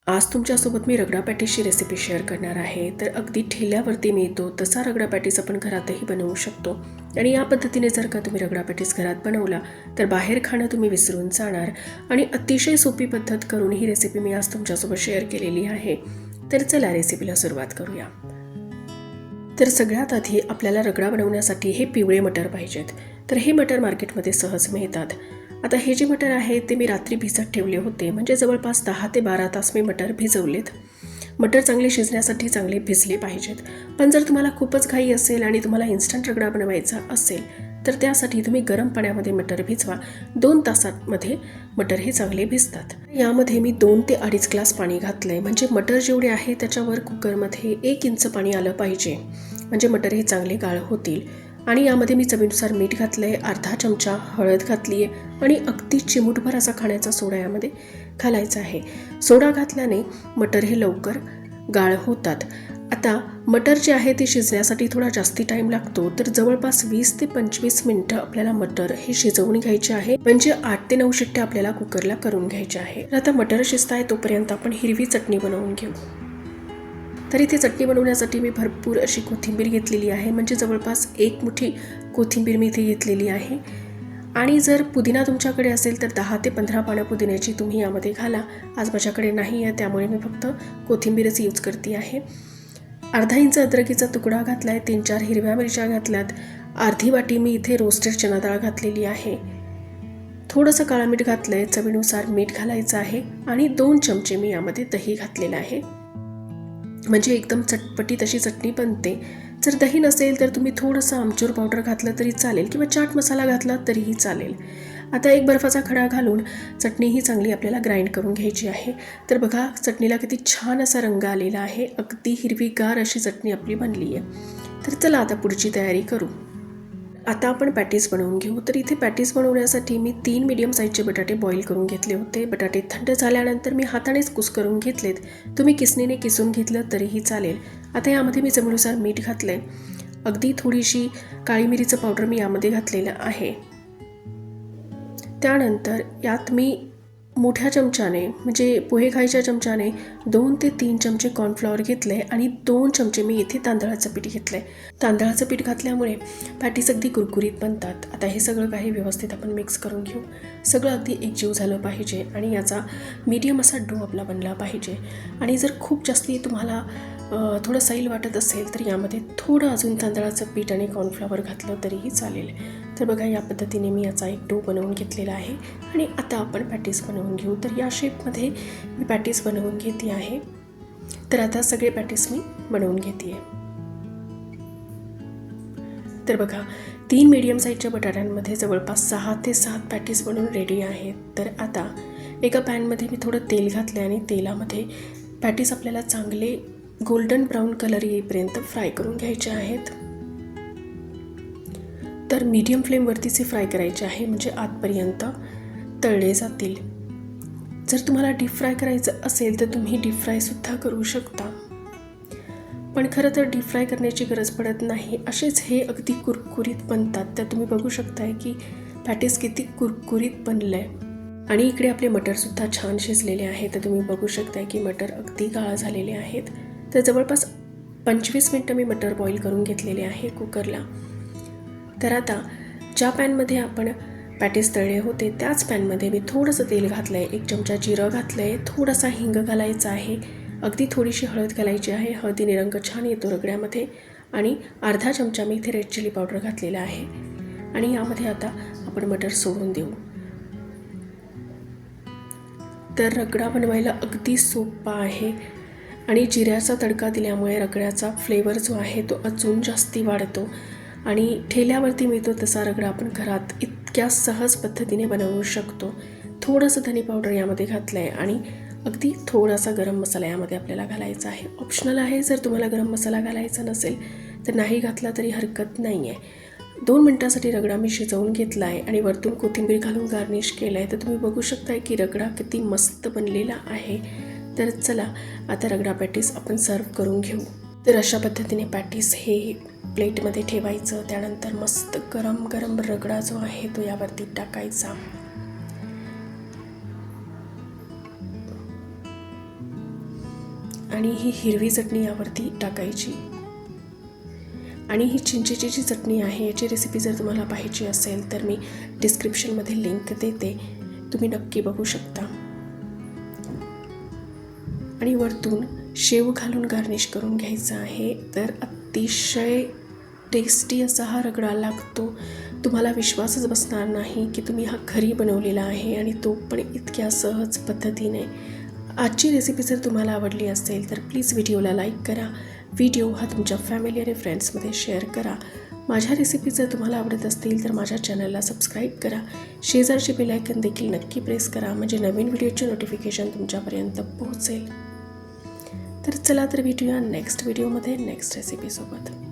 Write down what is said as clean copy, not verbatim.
आज तुमच्यासोबत मी ragda पॅटीसची recipe share करणार आहे. तर अगदी ठेल्यावरती मिळतो तसा रगडा पॅटीस आपण घरातही बनवू शकतो. आणि या पद्धतीने जर का तुम्ही रगडा पॅटीस घरात बनवला तर बाहेर खाणं तुम्ही विसरून जाणार. आणि अतिशय सोपी पद्धत करून ही रेसिपी मी आज तुमच्यासोबत शेअर केलेली आहे. तर चला रेसिपीला सुरुवात करूया. तर सगळ्यात आधी आपल्याला रगडा बनवण्यासाठी हे पिवळे मटर पाहिजेत. तर हे मटर मार्केटमध्ये सहज मिळतात. आता हे जे मटर आहे ते मी रात्री भिजत ठेवले होते, म्हणजे जवळपास 10 ते 12 तास मी मटर भिजवलेत. मटर चांगले शिजण्यासाठी चांगले भिजले पाहिजेत. पण जर तुम्हाला खूपच घाई असेल आणि तुम्हाला इन्स्टंट रगडा बनवायचा असेल तर त्यासाठी तुम्ही गरम पाण्यामध्ये मटर भिजवा. 2 तासांमध्ये मटर हे चांगले भिजतात. यामध्ये मी 2 ते 2.5 ग्लास पाणी घातलंय, म्हणजे मटर जेवढे आहे त्याच्यावर कुकरमध्ये 1 इंच पाणी आलं पाहिजे, म्हणजे मटर हे चांगले गाळ होतील. आणि यामध्ये मी चवीनुसार मीठ घातलंय, अर्धा चमचा हळद घातली आहे आणि अगदी चिमूटभर असा खाण्याचा सोडा यामध्ये घालायचा आहे. सोडा घातल्याने मटर हे लवकर गाळ होतात. आता मटर जे आहे ते शिजण्यासाठी थोडा जास्ती टाईम लागतो, तर जवळपास 20 ते 25 मिनिटं आपल्याला मटर हे शिजवून घ्यायचे आहे, म्हणजे 8 ते 9 शिट्ट्या आपल्याला कुकरला करून घ्यायचे आहे. तर आता मटर शिजताय तोपर्यंत आपण हिरवी चटणी बनवून घेऊ. तर इथे चटणी बनवण्यासाठी मी भरपूर अशी कोथिंबीर घेतलेली आहे, म्हणजे जवळपास 1 मुठी कोथिंबीर मी इथे घेतलेली आहे. आणि जर पुदिना तुमच्याकडे असेल तर 10 ते 15 पानं पुदिन्याची तुम्ही यामध्ये घाला. आज माझ्याकडे नाही आहे त्यामुळे मी फक्त कोथिंबीरच यूज करते आहे. अर्धा इंच अद्रकीचा तुकडा घातला आहे, 3-4 हिरव्या मिरच्या घातल्यात, अर्धी वाटी मी इथे रोस्टेड चणा डाळ घातलेली आहे, थोडंसं काळं मीठ घातलं आहे, चवीनुसार मीठ घालायचं आहे आणि 2 चमचे मी यामध्ये दही घातलेलं आहे, म्हणजे एकदम चटपटीत अशी चटणी बनते. जर दही नसेल तर तुम्ही थोडंसं आमचूर पावडर घातलं तरी चालेल किंवा चाट मसाला घातला तरीही चालेल. आता एक बर्फाचा खडा घालून चटणी ही चांगली आपल्याला ग्राइंड करून घ्यायची आहे. तर बघा चटणीला किती छान असा रंग आलेला आहे, अगदी हिरवीगार अशी चटणी आपली बनली आहे. तर चला आता पुढची तयारी करू. आता आपण पॅटीस बनवून घेऊ. तर इथे पॅटीस बनवण्यासाठी मी 3 मीडियम साईजचे बटाटे बॉईल करून घेतले होते. बटाटे थंड झाल्यानंतर मी हातानेच कुस्करून घेतलेत, तुम्ही किसणीने किसून घेतलं तरीही चालेल. आता यामध्ये मी चवीनुसार मीठ घातलंय, अगदी थोडीशी काळी मिरीचं पावडर मी यामध्ये घातलेलं आहे. त्यानंतर यात मी मोठ्या चमच्याने, म्हणजे पोहे खायच्या चमच्याने 2 ते 3 चमचे कॉर्नफ्लॉवर घेतले आणि 2 चमचे मी इथे तांदळाचं पीठ घेतलंय. तांदळाचं पीठ घातल्यामुळे पॅटीस अगदी कुरकुरीत बनतात. आता हे सगळं काही व्यवस्थित आपण मिक्स करून घेऊ. सगळं अगदी एकजीव झालं पाहिजे आणि याचा मीडियम असा डो आपला बनला पाहिजे. आणि जर खूप जास्ती तुम्हाला थोडं सैल वाटत असेल तर यामध्ये थोडं अजून तांदळाचं पीठ आणि कॉर्नफ्लॉवर घातलं तरीही चालेल. तर बघा या पद्धतीने मी याचा एक डो बनवून घेतलेला आहे आणि आता आपण पॅटीस बनवून घेऊ. तर या शेपमध्ये मी पॅटीस बनवून घेते आहे. तर आता सगळे पॅटीस मी बनवून घेते आहे. तर बघा 3 मीडियम साईजच्या बटाट्यांमध्ये जवळपास 6 ते 7 पॅटीस बनवून रेडी आहेत. तर आता एका पॅनमध्ये मी थोडं तेल घातलं आणि तेलामध्ये पॅटीस आपल्याला चांगले गोल्डन ब्राऊन कलर येईपर्यंत फ्राय करून घ्यायचे आहेत. तर मीडियम फ्लेमवरतीच हे फ्राय करायचे आहे, म्हणजे आतपर्यंत तळले जातील. जर तुम्हाला डीप फ्राय करायचं असेल तर तुम्ही डीप फ्रायसुद्धा करू शकता, पण खरं तर डीप फ्राय करण्याची गरज पडत नाही. असेच हे अगदी कुरकुरीत बनतात. तर तुम्ही बघू शकताय की पॅटीस किती कुरकुरीत बनलं आहे. आणि इकडे आपले मटरसुद्धा छान शिजलेले आहेत. तर तुम्ही बघू शकताय की मटर अगदी गाळ झालेले आहेत. तर जवळपास 25 मिनटं मी मटर बॉईल करून घेतलेले आहे कुकरला. तर आता ज्या पॅनमध्ये आपण पॅटीस तळले होते त्याच पॅनमध्ये मी थोडंसं तेल घातलं आहे, 1 चमचा जिरं घातलं आहे, थोडासा हिंग घालायचा आहे, अगदी थोडीशी हळद घालायची आहे, हळदीने रंग छान येतो रगड्यामध्ये. आणि अर्धा चमचा मी इथे रेड चिली पावडर घातलेला आहे. आणि यामध्ये आता आपण मटर सोडून देऊ. तर रगडा बनवायला अगदी सोपा आहे आणि जिऱ्याचा तडका दिल्यामुळे रगड्याचा फ्लेवर जो आहे तो अजून जास्ती वाढतो. आणि ठेल्यावरती मिळतो तसा रगडा आपण घरात इतक्या सहज पद्धतीने बनवू शकतो. थोडंसं धने पावडर यामध्ये घातलं आहे आणि अगदी थोडासा गरम मसाला यामध्ये आपल्याला घालायचा आहे. ऑप्शनल आहे, जर तुम्हाला गरम मसाला घालायचा नसेल तर नाही घातला तरी हरकत नाही आहे. 2 मिनटासाठी रगडा मी शिजवून घेतला आहे आणि वरतून कोथिंबीर घालून गार्निश केलं आहे. तर तुम्ही बघू शकताय की रगडा किती मस्त बनलेला आहे. तर चला आता रगडा पॅटीस आपण सर्व करून घेऊ. तर अशा पद्धतीने पॅटीस हे प्लेटमध्ये ठेवायचं. त्यानंतर मस्त गरम गरम रगडा जो आहे तो यावरती टाकायचा. आणि ही हिरवी चटणी यावरती टाकायची. आणि ही चिंचेची जी चटणी आहे याची रेसिपी जर तुम्हाला पाहिजे असेल तर मी डिस्क्रिप्शनमध्ये लिंक देते, तुम्ही नक्की बघू शकता. आणि वरतून शेव घालून गार्निश करून घ्यायचं आहे. तर अतिशय टेस्टी असा हा रगडा लागतो. तुम्हाला विश्वासच बसणार नाही की तुम्ही हा घरी बनवलेला आहे आणि तो पण इतक्या सहज पद्धतीने. आजची रेसिपी जर तुम्हाला आवडली असेल तर प्लीज व्हिडिओला लाईक करा. व्हिडिओ हा तुमच्या फॅमिली आणि फ्रेंड्समध्ये शेअर करा. माझ्या रेसिपी जर तुम्हाला आवडत असतील तर माझ्या चॅनलला सबस्क्राईब करा. शेजारचे बेल आयकन देखील नक्की प्रेस करा, म्हणजे नवीन व्हिडिओचे नोटिफिकेशन तुमच्यापर्यंत पोहोचेल. तर चला तर भेटूया नेक्स्ट व्हिडिओमध्ये नेक्स्ट रेसिपीसोबत.